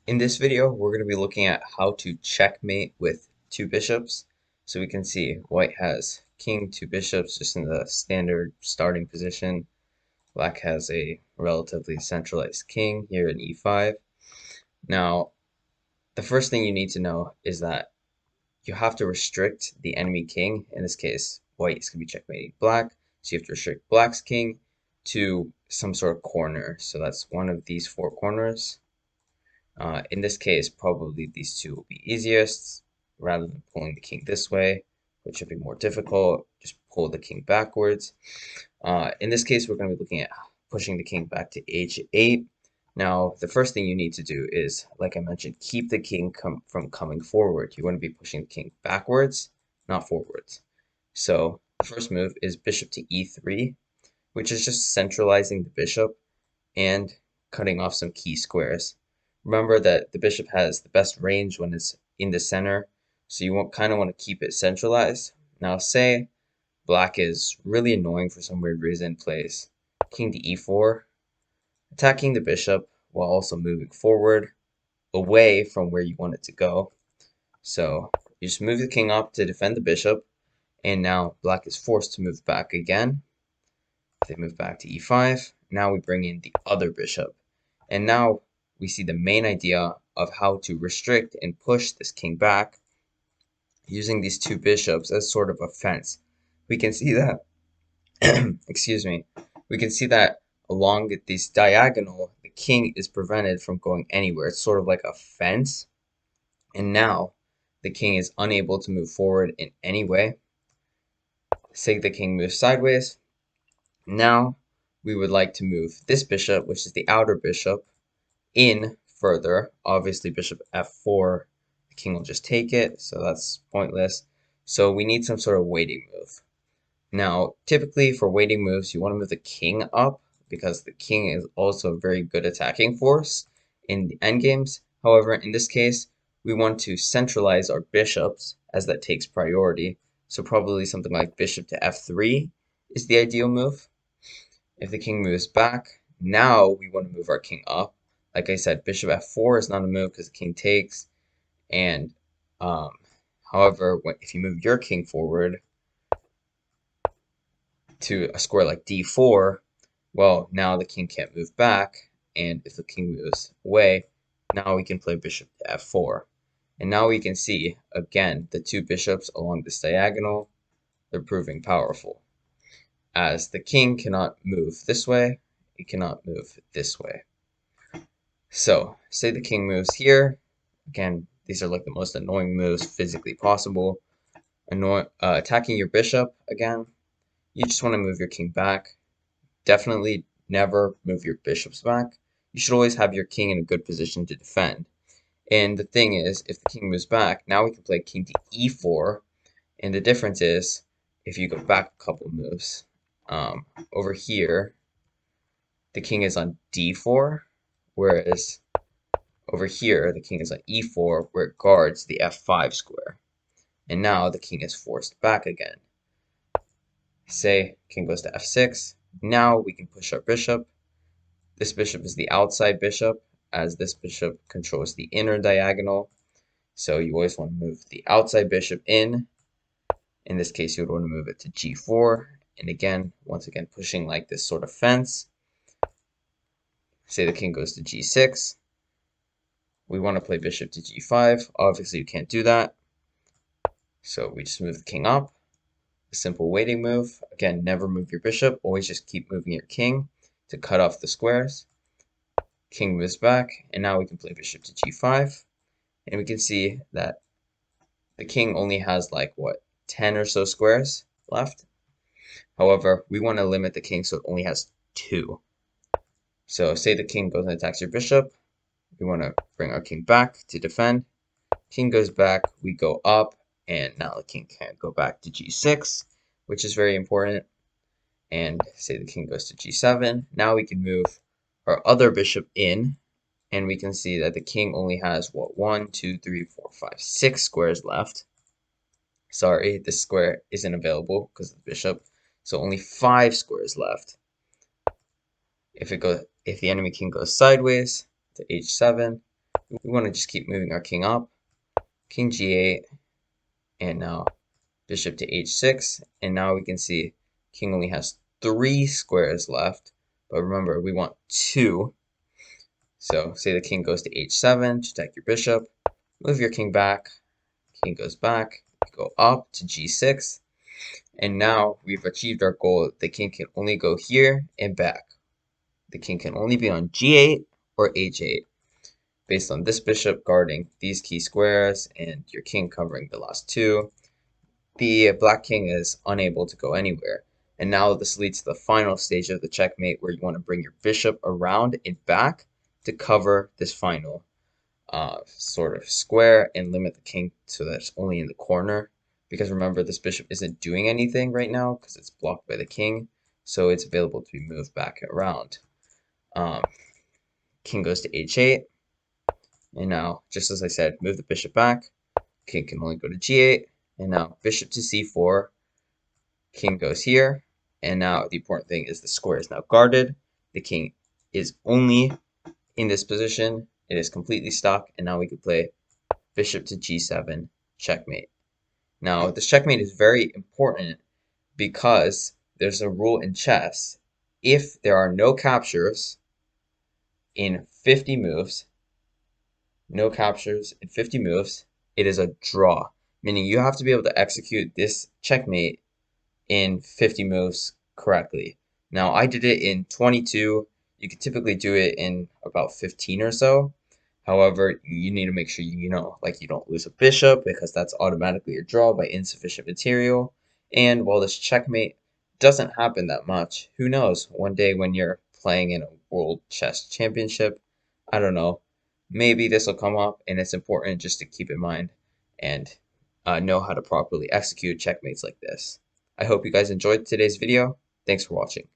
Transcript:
In this video, we're going to be looking at how to checkmate with two bishops. So we can see white has king, two bishops, just in the standard starting position. Black has a relatively centralized king here in e5. Now, the first thing you need to know is that you have to restrict the enemy king. In this case, white is going to be checkmating black. So you have to restrict black's king to some sort of corner. So that's one of these four corners. In this case, probably these two will be easiest. Rather than pulling the king this way, which would be more difficult, just pull the king backwards. In this case, we're going to be looking at pushing the king back to h8. Now, the first thing you need to do is, like I mentioned, keep the king from coming forward. You want to be pushing the king backwards, not forwards. So the first move is bishop to e3, which is just centralizing the bishop and cutting off some key squares. Remember that the bishop has the best range when it's in the center, so you kind of want to keep it centralized. Now say black is really annoying for some weird reason, plays king to e4, attacking the bishop while also moving forward away from where you want it to go. So you just move the king up to defend the bishop, and now black is forced to move back again. They move back to e5. Now we bring in the other bishop. And now we see the main idea of how to restrict and push this king back using these two bishops as sort of a fence. We can see that, excuse me, we can see that along this diagonal, the king is prevented from going anywhere. It's sort of like a fence. And now the king is unable to move forward in any way. Say the king moves sideways. Now we would like to move this bishop, which is the outer bishop, in further. Obviously, bishop f4, the king will just take it, so that's pointless. So we need some sort of waiting move. Now, typically for waiting moves, you want to move the king up because the king is also a very good attacking force in the endgames. However, in this case, we want to centralize our bishops as that takes priority. So probably something like bishop to f3 is the ideal move. If the king moves back, now we want to move our king up. Like I said, bishop f4 is not a move because the king takes. And however, if you move your king forward to a square like d4, well, now the king can't move back. And if the king moves away, now we can play bishop to f4. And now we can see, again, the two bishops along this diagonal, they're proving powerful. As the king cannot move this way, it cannot move this way. So, say the king moves here. Again, these are like the most annoying moves physically possible. Attacking your bishop again. You just want to move your king back. Definitely never move your bishops back. You should always have your king in a good position to defend. And the thing is, if the king moves back, now we can play king to e4. And the difference is, if you go back a couple moves, over here, the king is on d4, whereas over here, the king is on e4, where it guards the f5 square. And now the king is forced back again. Say king goes to f6. Now we can push our bishop. This bishop is the outside bishop, as this bishop controls the inner diagonal. So you always want to move the outside bishop in. In this case, you would want to move it to g4. And again, once again, pushing like this sort of fence. Say the king goes to g6. We want to play bishop to g5. Obviously, you can't do that. So we just move the king up. A simple waiting move. Again, never move your bishop. Always just keep moving your king to cut off the squares. King moves back. And now we can play bishop to g5. And we can see that the king only has like, what, 10 or so squares left. However, we want to limit the king so it only has 2. So say the king goes and attacks your bishop. We want to bring our king back to defend. King goes back, we go up, and now the king can't go back to g6, which is very important. And say the king goes to g7. Now we can move our other bishop in, and we can see that the king only has, what, 1, 2, 3, 4, 5, 6 squares left. Sorry, this square isn't available because of the bishop, so only 5 squares left. If the enemy king goes sideways to h7, We want to just keep moving our king up. King g8, and now bishop to h6, and now we can see king only has 3 squares left, but remember we want 2. So say the king goes to h7 to protect your bishop, move your king back, king goes back, go up to g6, and now we've achieved our goal. The king can only go here and back. The king can only be on g8 or h8, based on this bishop guarding these key squares and your king covering the last 2. The black king is unable to go anywhere. And now this leads to the final stage of the checkmate, where you want to bring your bishop around and back to cover this final sort of square and limit the king so that it's only in the corner. Because remember, this bishop isn't doing anything right now because it's blocked by the king, so it's available to be moved back and around. King goes to h8, and now, just as I said, move the bishop back. King can only go to g8, and now bishop to c4. King goes here, and now the important thing is the square is now guarded. The king is only in this position. It is completely stuck, and now we can play bishop to g7, checkmate. Now, this checkmate is very important because there's a rule in chess. If there are no captures in 50 moves, no captures in 50 moves, it is a draw, meaning you have to be able to execute this checkmate in 50 moves correctly. Now, I did it in 22. You could typically do it in about 15 or so. However, you need to make sure like you don't lose a bishop, because that's automatically a draw by insufficient material. And while this checkmate doesn't happen that much, who knows? One day when you're playing in a world chess championship, I don't know, maybe this will come up, and it's important just to keep in mind and know how to properly execute checkmates like this. I hope you guys enjoyed today's video. Thanks for watching.